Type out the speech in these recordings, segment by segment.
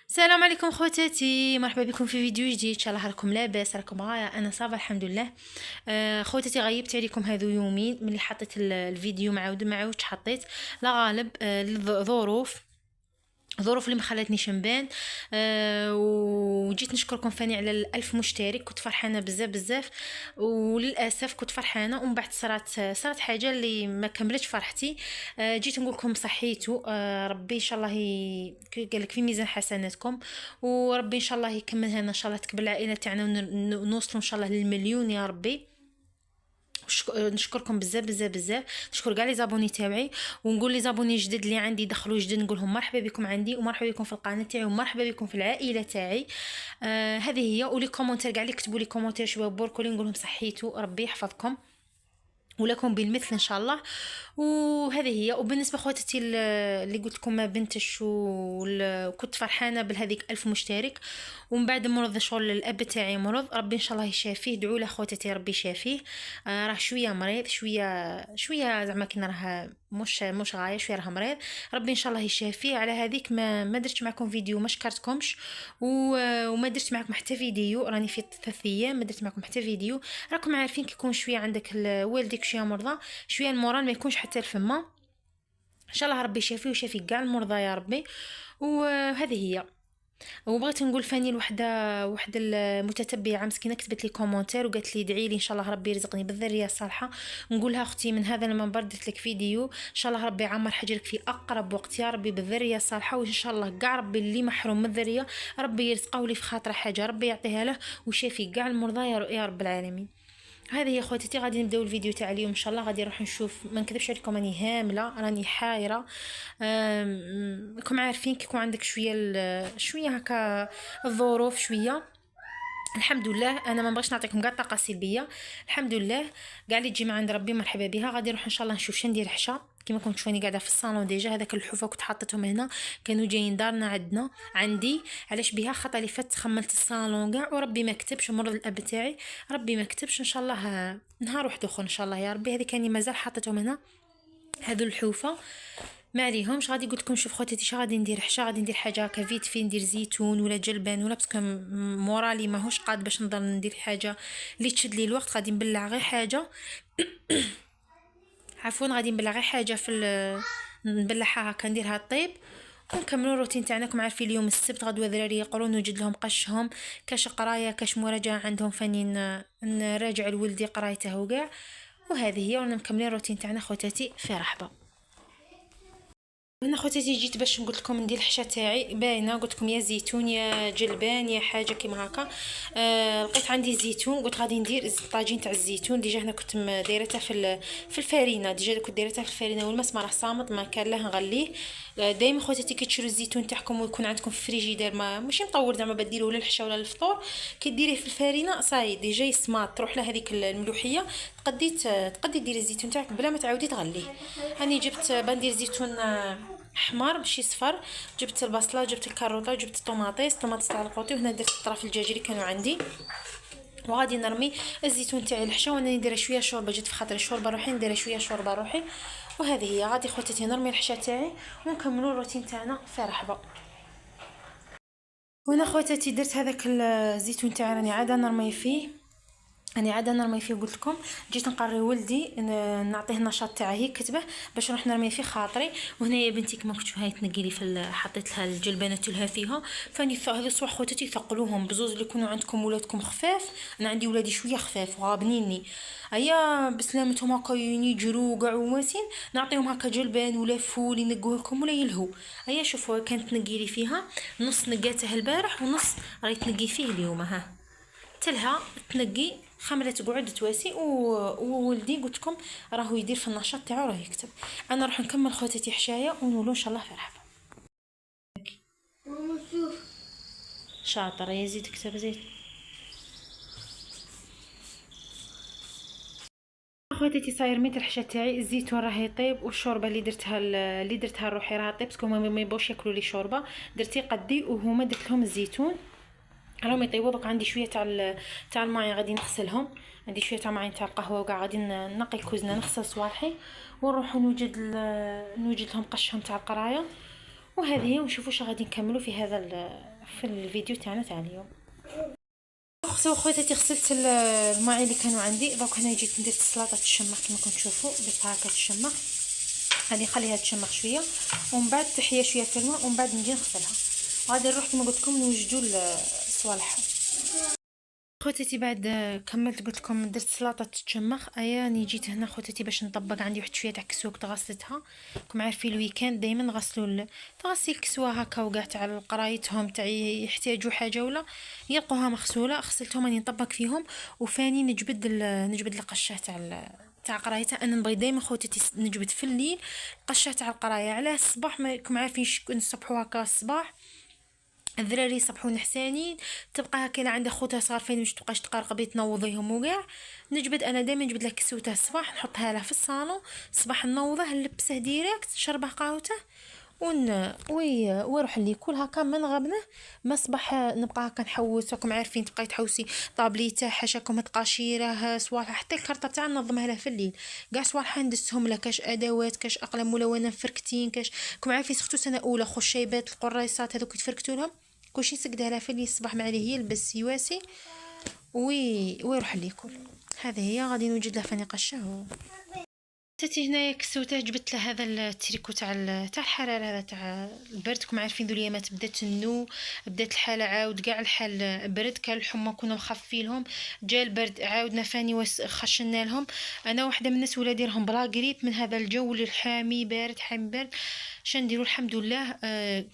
السلام عليكم خواتاتي، مرحبا بكم في فيديو جديد. ان شاء الله راكم لاباس، راكم غايه. انا صافا الحمد لله. خواتاتي غيبت عليكم هذو يومين ملي حطيت الفيديو، ما عاودتش حطيت. لا غالب ظروف اللي ما خلاتنيش نبان. وجيت نشكركم فاني على الألف مشترك، كنت فرحانه بزاف بزاف. وللاسف كنت فرحانه ومن بعد صارت حاجه اللي ما كملتش فرحتي. جيت نقول لكم صحيتو. ربي ان شاء الله قال لك في ميزان حسناتكم، وربي ان شاء الله يكملها لنا، ان شاء الله تكبر العائله تاعنا ونوصلوا ان شاء الله للمليون يا ربي. نشكركم بزاف بزاف بزاف. نشكر كاع لي زابوني تاعي، ونقول لي زابوني جدد اللي عندي دخلوا جدد، نقول لهم مرحبا بكم عندي، ومرحبا بكم في القناه تاعي، ومرحبا بكم في العائله تاعي. هذه هي. ولي كومونتير كاع اللي كتبوا لي كومونتير شباب بوركولي، نقول لهم صحيتو، ربي يحفظكم ولكم بالمثل ان شاء الله. وهذه هي. وبالنسبه خواتاتي اللي قلت لكم ما بنتش وكنت فرحانه بهذيك 1000 مشترك، ومن بعد مرض شغل الاب تاعي مرض، ربي ان شاء الله يشافيه. دعوا له خواتاتي ربي يشافيه. راه شويه مريض، شويه زعما كنا راه مش غايه، شويه راه مريض. ربي ان شاء الله يشافيه. على هذيك ما درت معكم فيديو، ما شكرتكمش. وما درت معكم حتى فيديو، راني في 3 ايام ما درت معكم حتى فيديو. راكم عارفين كيكون شويه عندك والديك شويه مرضى، شويه المورال ما يكونش حتى الفما. ان شاء الله ربي يشافيه ويشافي كاع المرضى يا ربي. وهذه هي. وبغيت نقول فاني وحده المتتبعه مسكينه كتبت لي كومونتير وقالت لي ادعي لي ان شاء الله ربي يرزقني بالذريه الصالحه. نقولها اختي من هذا المنبر درت لك فيديو، ان شاء الله ربي يعمر حجرك في اقرب وقت يا ربي بالذريه الصالحه، وان شاء الله كاع ربي اللي محروم من الذريه ربي يرزقه لي في خاطره حاجه ربي يعطيها له، ويشافي كاع المرضى يا رب العالمين. هذه هي خواتاتي. غادي نبداو الفيديو تاع اليوم ان شاء الله. غادي نروح نشوف، ما نكذبش عليكم راني هامله، راني حايره. راكم عارفين كيكون عندك شويه هكا الظروف شويه. الحمد لله انا ما بغيتش نعطيكم كاع طاقه سلبيه. الحمد لله كاع اللي تجي من عند ربي مرحبا بها. غادي نروح ان شاء الله نشوف شندير حشا. كما كنت تشوفوني قاعده في الصالون ديجا، هذاك الحفه كنت حطيتهم هنا، كانوا جايين دارنا عندي. علاش بها خطا اللي فات خملت الصالون كاع، وربي ما كتبش مرض الاب تاعي، ربي ما كتبش. ان شاء الله نهار واحد اخر ان شاء الله يا ربي. هذه كاني مازال حطيتهم هنا، هذو الحوفه ما عليهمش. غادي قلت لكم شوف خواتاتي شا غادي ندير حشا، غادي ندير حاجه هكا فيت في، ندير زيتون ولا جلبان ولا، باسكو مورالي ماهوش قاد باش نضل ندير حاجه اللي تشد لي الوقت. غادي نبلع غير حاجه عفوا غادي نبلع غير حاجه نبلعها هكا نديرها طيب، ونكملوا الروتين تاعنا. راكم عارفين اليوم السبت غدوه ذراري يقرون، نوجد لهم قشهم، كاش قرايه كاش مراجعه عندهم، فاني نراجع لولدي قرايته وكاع. وهذه هي. ورانا مكملين الروتين تاعنا خواتاتي في رحبه. هنا خواتاتي جيت باش قلت لكم ندير الحشا تاعي باينه، قلت لكم يا زيتون يا جلبان يا حاجه كيما هكا. لقيت عندي الزيتون، قلت غادي ندير الطاجين تاع الزيتون. ديجا هنا كنت دايرتها في الفارينه، ديجا كنت دايرتها في الفارينه والماء راه صامت ما كان له نغليه. دائما خواتاتي كي تشرو الزيتون تاعكم ويكون عندكم في الفريجيدير ما ماشي مطور زعما بديروه للحشا ولا للفطور، كديريه في الفارينه صاي ديجا يسماط، تروح له هذيك الملوحيه. تقدي ديري الزيتون تاعك بلا ما تعاودي تغليه. هاني جبت بندير زيتون حمار ماشي صفر، جبت البصله، جبت الكاروطه، جبت الطوماطيس تاع القوطي، وهنا درت طرف الدجاج اللي كانوا عندي. وغادي نرمي الزيتون تاعي الحشا، وانا ندير شويه شوربه، جات في خاطري شوربه روحي ندير شويه شوربه روحي. وهذه هي. غادي خواتاتي نرمي الحشا تاعي ونكملوا الروتين تاعنا في رحبه. وانا خواتاتي درت هذاك الزيتون تاعي راني عاده نرمي فيه، اني عاده نرمي فيه. قلت لكم جيت نقري ولدي نعطيه النشاط تاعه، هي كتبه باش نروح نرمي فيه خاطري. وهنا يا بنتي كما كنتو هاي تنقي لي حطيت لها الجلبانات لها فيها. فاني هذو صوح خواتاتي ثقلوهم بزوز اللي يكونوا عندكم ولادكم خفاف. انا عندي ولادي شويه خفاف وغابنيني، هيا بسلامتهم هكا يجروا كاع وماسين، نعطيهم هكا جلبان ولا فول ينقوه لكم ولا يلهو. هيا شوفوا كانت تنقي لي فيها نص، نقاته البارح ونص راهي تنقي فيه اليوم. ها تلها تنقي خمرة تقعد تواسي. وولدي قلت لكم راهو يدير في النشاط تاعو راه يكتب. انا راح نكمل خواتاتي حشايه ونولو ان شاء الله في رحبه. شاطر يزيد كتب زيد. خواتاتي صاير ميت الحشا تاعي، الزيتون راه يطيب، والشوربه اللي درتها روحي راه طيب، باسكو ما يبغوش ياكلوا لي شوربه، درتي قدي وهما درت لهم الزيتون راهم يطيبوا. دوك عندي شويه تاع الماء غادي نغسلهم، عندي شويه تاع ماء تاع القهوه وكاع غادي نقي الكوزنه نغسل صوالحي، ونروح نوجد لهم قشهم تاع القرايه. وهذه هي، ونشوفوا واش غادي نكملوا في هذا في الفيديو تاعنا تاع اليوم. اختي وخواتاتي غسلت الماعين اللي كانوا عندي. دونك هنا جيت ندير سلطه الشمخ كما كنتم تشوفوا. درت هكا الشمخ، غادي نخليها تشمخ شويه ومن بعد تحيا شويه في الماء ومن بعد نجي نغسلها. غادي نروح كما قلت لكم نوجدوا الصوالح. خواتاتي بعد كملت قلت لكم درت سلطه تشمخ. راني جيت هنا خواتاتي باش نطبق. عندي واحد شويه تاع كسوه غسلتها. راكم عارفين الويكاند دائما نغسلوا تغسل الكسوه هكا وكاع تاع قرايتهم تاع يحتاجوا حاجه ولا يلقوها مغسوله. غسلتهم راني نطبق فيهم وفاني نجبد القشه تاع قرايتها. انا نبغي دائما خواتاتي نجبد في الليل القشه تاع القرايه. علاه الصباح ما راكم عارفين نصبحوا هكا الصباح الذراري يصبحوا نحسانين، تبقى هكا عندها خوتها صغار فين مش تبقاش تقرقبي تنوضيهم وكاع. نجبد انا دائما نجبد لها كسوته الصباح نحطها لها في الصالون الصباح نوضه نلبسه ديريكت شربه قهوته ويروح اللي ياكل هكا من غبنه. ما صباح نبقى هكا نحوس. راكم عارفين تبقاي تحوسي طابليته حاشاكم تقاشيره صوالح حتى الكرطه تاع ننظمها لها في الليل. كاع صوالح ندسهم لها كاش ادوات كاش اقلام ملونه مفركتين كاش. راكم عارفين سختو سنه اولى خشيبات القريصات هذوك يتفركتوا لهم كلشي نسقدها لها في الليل الصباح ما عليه يلبس يواسي ويروح ليكل. هذه هي غادي نوجد لها فاني قشه. تاتي هنايا كسوته جبت له هذا التريكو تاع الحراره هذا تاع البرد. راكم عارفين ذو الايامات بدات النو بدات الحاله عاود كاع الحال برد. كان الحمى كنا مخفيلهم جا البرد عاودنا فاني خشنا لهم. انا واحده من الناس ولادي راهم بلا قريب من هذا الجو اللي الحامي بارد حامي بارد. شنديروا الحمد لله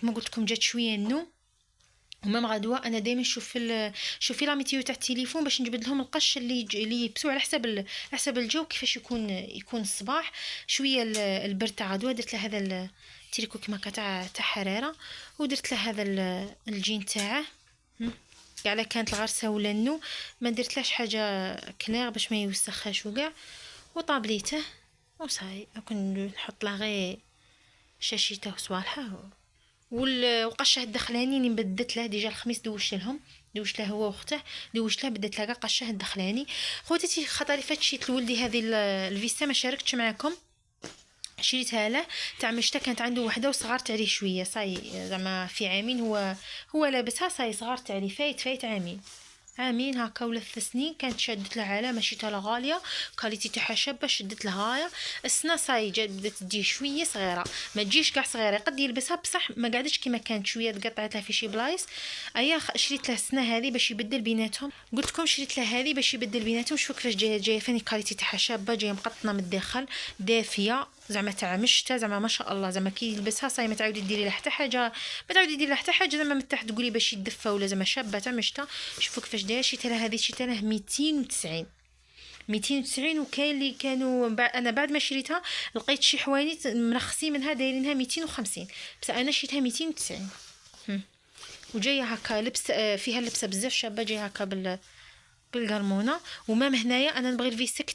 كما قلت لكم جات شويه النو ومام غدوه. انا دائما شوفي لا ميتيو تاع التليفون باش نجبد لهم القش اللي يلبسوا على حسب الجو كيفاش يكون الصباح. شويه البرد تاع غدوه درت له هذا التريكو كما تاع حراره ودرت له هذا الجين تاعه كاع كانت الغرسه ولا النو ما درتلاش حاجه كلير باش ما يوسخاش وكاع وطابليته وصاي. كون نحط له غير شاشيته وصوالحه وقشه الدخلاني اللي بدت له ديجا الخميس دوشت له هو واخته دوشت له بدت له قشه الدخلاني. خواتاتي خاطري فات شيت لولدي هذه الفيستا ما شاركتش معكم شريتها له تاع مشتا كانت عنده وحده وصغرت عليه شويه صاي زعما في عامين هو لابسها صاي صغرت عليه فايت عامين هكا ولا 3 سنين. كانت شدت له علامه شيتها له غاليه كاليتي تاعها شابه شدت له غايه. السنه صاي جات بدات تجي شويه صغيره ما تجيش كاع صغيره قد يلبسها بصح ما قعدتش كيما كانت شويه تقطعت لها في شي بلايص. شريت له السنه هذه باش يبدل بيناتهم. قلت لكم شريت له هذه باش يبدل بيناتهم. شوف كيفاش جايه فاني كاليتي تاعها شابه جايه مقطنه من الداخل دافيه زعما تاع مشتا زعما ما شاء الله زعما كي يلبسها صاي ما تعاودي ديري لها حتى حاجه زعما من تحت تقولي باش يدفى ولا زعما شابه تاع مشتا. شوفوا كيفاش دايره. شريتها له 290 وكاين اللي كانوا انا بعد ما شريتها لقيت شي حوانيت مرخصين منها دايرينها 250 بس انا شريتها 290. وجايه هكا لبس فيها لبسه بزاف شابه جايه هكا بالقرمونه. ومام هنايا انا نبغي الفيستا كي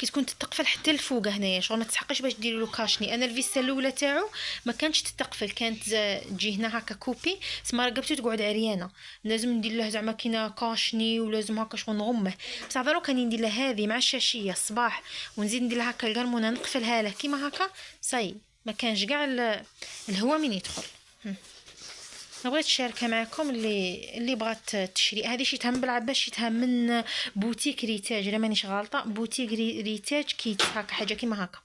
تكون تتقفل حتى الفوق هنايا شغل ما تسحقش باش ديري له كاشني. انا الفيستا الاولى تاعو ما كانتش تتقفل كانت تجي هنا هكا كوبي سما رقبته تقعد عريانه. لازم ندير له زعما كينا كاشني ولازم هكا شغل نغمه. بصح دروك راني ندير له هذه مع الشاشيه الصباح ونزيد ندير له هكا القرمونه نقفلها له كيما هكا صاي ما كانش كاع الهواء من يدخل. بغيت نشاركها معكم اللي بغات تشري. هذه شيتها من بالعباس شيتها من بوتيك ريتاج الا مانيش غلطه. بوتيك ريتاج كيت هكا حاجه كيما هكا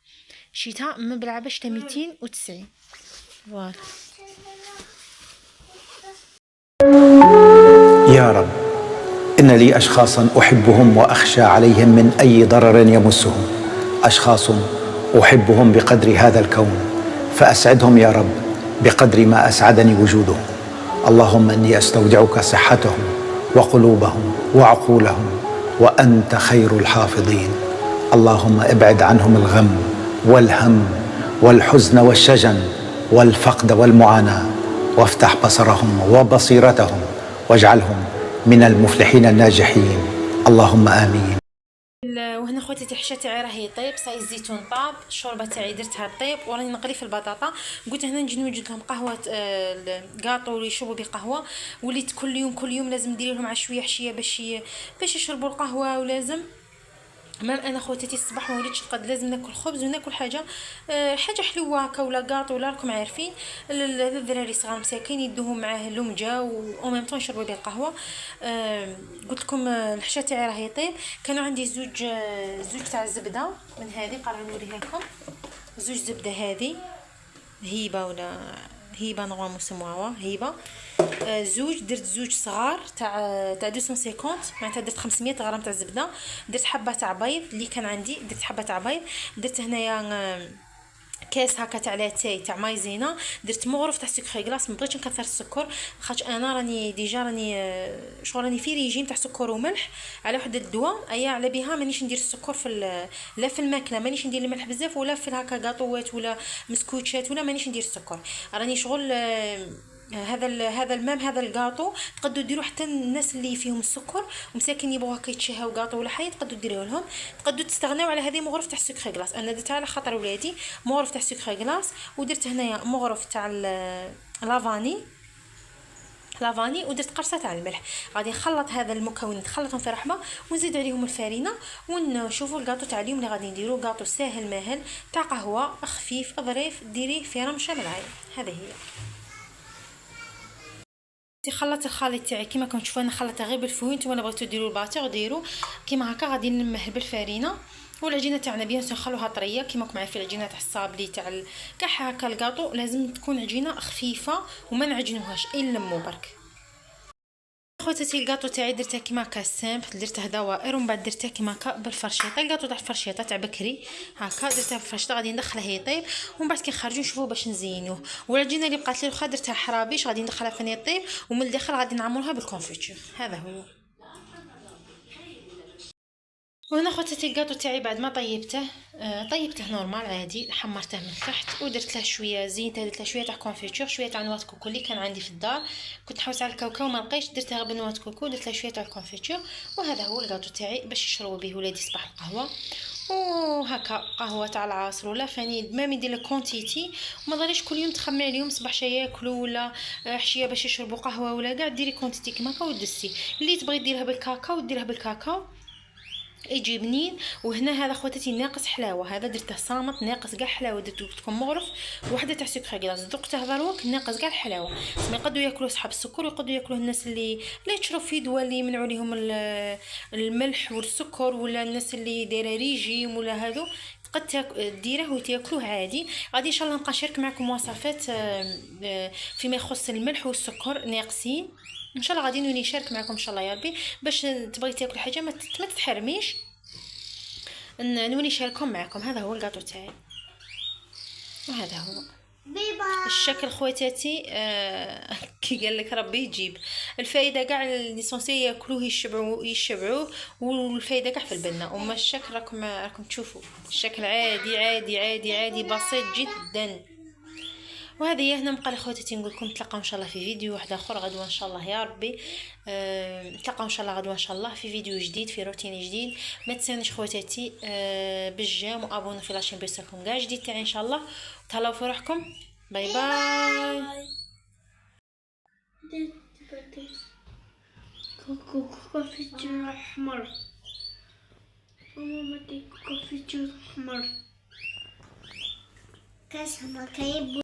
شيتها من بالعباس شيتها 290 فوالا. يا رب إن لي أشخاصا أحبهم وأخشى عليهم من أي ضرر يمسهم. أشخاص أحبهم بقدر هذا الكون فأسعدهم يا رب بقدر ما أسعدني وجودهم. اللهم إني أستودعك صحتهم وقلوبهم وعقولهم وأنت خير الحافظين. اللهم ابعد عنهم الغم والهم والحزن والشجن والفقد والمعاناة وافتح بصرهم وبصيرتهم واجعلهم من المفلحين الناجحين. اللهم آمين. وهنا خواتي الحشا تاعي راهي طيب صاي الزيتون طاب الشوربه تاعي درتها طيب وراني نقلي في البطاطا. قلت هنا نجي نوجد لهم قهوه الكاطو اللي يشربوا بقهوه وليت كل يوم لازم ندير لهم على شويه حشيه باش يشربوا القهوه. ولازم مام انا خواتاتي الصباح ما وليتش نقد، لازم ناكل خبز وناكل حاجه حاجه حلوه هكا ولا كاط ولا راكم عارفين. الدراري الصغار مساكين يدوهم معاه لومجه و ميم طون يشربوا به القهوه. قلت لكم الحشا تاعي راه يطيب. كانوا عندي زوج تاع الزبده من هذه، قال نوريها لكم. زوج زبده هذه هيبه ولا هيبه نورمالمون سموها هيبه. درت زوج صغار تاع 250 معناتها درت 500 غرام تاع الزبده. درت حبه تاع بيض اللي كان عندي، درت حبه تاع بيض. درت هنايا كاس هكا تاع لاتاي تاع مايزينا. درت مغرف تاع سكر غلاس، ما بغيتش نكثر السكر خاطر انا راني ديجا شغل راني في ريجيم تاع سكر وملح على وحده الدواء. ايا على بها مانيش ندير السكر لا في الماكله، مانيش ندير الملح بزاف، ولا في هكا غاطوات ولا مسكوتشات، ولا مانيش ندير السكر. راني شغل هذا المام هذا الكاطو تقدروا ديروا حتى الناس اللي فيهم السكر ومساكن يبغوا هكا يتشهاو كاطو ولا حاجه تقدروا ديروه لهم. تقدروا تستغناو على هذه مغرف تاع سكر غلاس. انا درتها على خاطر ولادي مغرف تاع سكر غلاس. ودرت هنايا مغرف تاع لافاني ودرت قرصه تاع الملح. غادي نخلط هذا المكون نخلطهم في رحمه ونزيد عليهم الفارينه ونشوفوا الكاطو تاع اليوم اللي غادي نديرو. كاطو ساهل ماهل تاع قهوه خفيف ظريف، ديريه في رمشه ملعين. هذه هي. خلطت الخليط تاعي كيما كنتم تشوفوا. انا خلطتها غير بالفوين، نتوما الا بغيتو ديروا الباتيغ ديروا كيما هكا. غادي نلمه بالفارينه. والعجينه تاعنا بيان سور نخلوها طريه كيما راكم عارفين. العجينه تاع الصابلي تاع كاع هكا الكاطو لازم تكون عجينه خفيفه وما نعجنوهاش نلمو برك. خواتاتي الكاطو تاعي درته كيما هكا سامبل، درته دوائر ومن بعد درته كيما هكا بالفرشيطه. الكاطو تاع الفرشيطه تاع بكري هكا درته بالفرشيطه. غادي ندخله يطيب ومن بعد كي نخرجوا نشوفوا باش نزينوه. والعجينه اللي بقات لي الاخرى درتها حرابيش غادي ندخلها فين يطيب، ومن الداخل غادي نعمرها بالكونفيتور. هذا هو. وهنا خواتاتي الكاطو تاعي بعد ما طيبته نورمال عادي، حمرته من تحت ودرت له شويه زينته، درت له شويه تاع كونفيتور، شويه تاع نوات كوكو اللي كان عندي في الدار. كنت نحوس على الكاوكاو ما لقيتش، درتها غير بنوات كوكو، درت له شويه تاع الكونفيتور. وهذا هو الكاطو تاعي باش يشربوا به ولادي صباح القهوه. وهكا قهوه تاع العصر ولا فاني ما يدير لك كونتيتي، وما ضريش كل يوم تخمي عليهم صباح شي ياكلوا ولا حشيه باش يشربوا قهوه ولا كاع. ديري كونتيتي كيما هكا ودسي. اللي تبغي ديرها بالكاكاو ديرها بالكاكاو يجي بنين. وهنا هذا خواتاتي ناقص حلاوه، هذا درته صامت ناقص كاع حلاوه. درت لكم مغرف وحده تاع سكر غلاس ذقته دروك ناقص كاع الحلاوه. ما يقدروا ياكلوا صحاب السكر ويقدروا ياكلوا الناس اللي يشربوا في دواء اللي يمنعوا لهم الملح والسكر، ولا الناس اللي دايره ريجيم ولا هذو قد ديره وتاكلوه عادي. غادي ان شاء الله نبقى نشارك معكم وصفات فيما يخص الملح والسكر ناقصين ان شاء الله. غادي نولي نشارك معكم ان شاء الله يا ربي باش تبغي تاكل حاجه ما تتحرميش نولي نشاركهم معكم. هذا هو الكاطو تاعي وهذا هو الشكل خواتاتي. كي قال لك ربي يجيب الفايده كاع ليسونسي ياكلوه يشبعوا والفايده كاع في البنه. وما الشكل راكم تشوفوا الشكل عادي عادي عادي عادي بسيط جدا. وهذه هي. هنا نبقى لخواتاتي نقول لكم نتلاقاو ان شاء الله في فيديو واحد اخر غدوه ان شاء الله يا ربي. نتلاقاو ان شاء الله غدوه ان شاء الله في فيديو جديد في روتين جديد. ما تنسونيش خواتاتي بالجام وابونو في لاشين بيوصلكم كاع جديد تاعي ان شاء الله. تهلاو في روحكم. باي باي. كونفيتور احمر ماما دي كونفيتور احمر كاس ما كايب